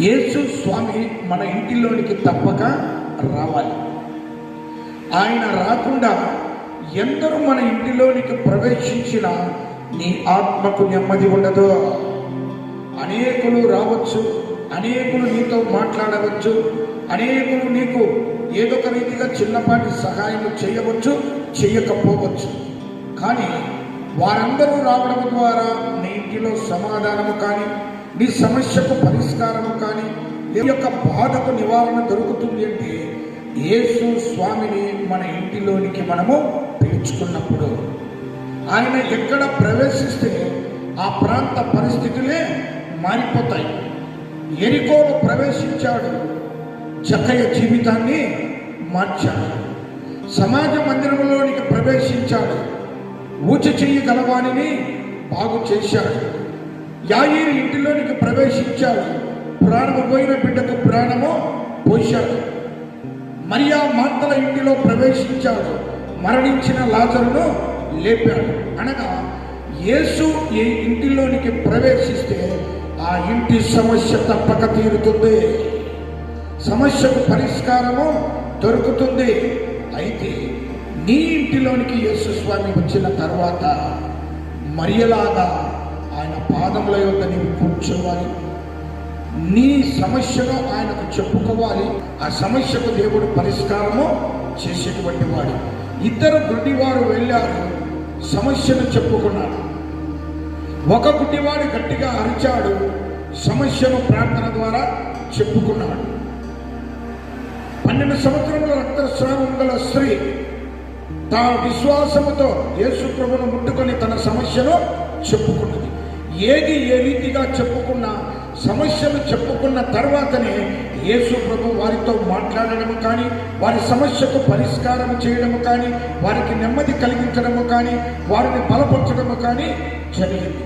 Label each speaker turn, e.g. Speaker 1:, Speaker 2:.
Speaker 1: యేసు స్వామి మన ఇంటిలోనికి తప్పక రావాలి. ఆయన రాకుండా ఎందరూ మన ఇంటిలోనికి ప్రవేశించినా నీ ఆత్మకు నెమ్మది ఉండదు. అనేకులు రావచ్చు, అనేకులు నీతో మాట్లాడవచ్చు, అనేకులు నీకు ఏదో ఒక రీతిగా చిన్నపాటి సహాయం చేయవచ్చు, చేయకపోవచ్చు. కానీ వారందరూ రావడం ద్వారా నీ ఇంటిలో సమాధానము కానీ, నీ సమస్యకు పరిష్కారము కానీ, నీ యొక్క బాధకు నివారణ దొరుకుతుంది అంటే యేసు స్వామిని మన ఇంటిలోనికి మనము పిలుచుకున్నప్పుడు ఆయన ఎక్కడ ప్రవేశిస్తే ఆ ప్రాంత పరిస్థితులే మారిపోతాయి. ఎరికోను ప్రవేశించాడు, జక్కయ్య జీవితాన్ని మార్చాడు. సమాజ మందిరంలోనికి ప్రవేశించాడు, ఊచ చెయ్యి గలవాణిని బాగు చేశాడు. యాయీరు ఇంటిలోనికి ప్రవేశించాడు, ప్రాణము పోయిన బిడ్డకు ప్రాణము పోశాడు. మరియా మార్తల ఇంటిలో ప్రవేశించాడు, మరణించిన లాజరును లేపాడు. అనగా యేసు ఈ ఇంటిలోనికి ప్రవేశిస్తే ఆ ఇంటి సమస్య తప్పక తీరుతుంది, సమస్యకు పరిష్కారము దొరుకుతుంది. అయితే నీ ఇంటిలోనికి యేసు స్వామి వచ్చిన తర్వాత మరియలాగా ఆయన పాదముల యొద్ద నీవు కూర్చోవాలి, నీ సమస్యను ఆయనకు చెప్పుకోవాలి. ఆ సమస్యకు దేవుడు పరిష్కారము చేసేటువంటి వాడు. ఇద్దరు గుడ్డివారు వెళ్ళారు, సమస్యను చెప్పుకున్నాడు. ఒక గుడ్డివాడు గట్టిగా అరిచాడు, సమస్యను ప్రార్థన ద్వారా చెప్పుకున్నాడు. 12 సంవత్సరముల రక్తస్రావం గల స్త్రీ తా విశ్వాసముతో యేసు ప్రభువును ముట్టుకొని తన సమస్యను చెప్పుకున్నది. ఏది ఏ రీతిగా చెప్పుకున్నా సమస్యలు చెప్పుకున్న తర్వాతనే యేసు ప్రభు వారితో మాట్లాడడము కానీ, వారి సమస్యకు పరిష్కారం చేయడము కానీ, వారికి నెమ్మది కలిగించడము కానీ, వారిని బలపరచడము కానీ జరిగింది.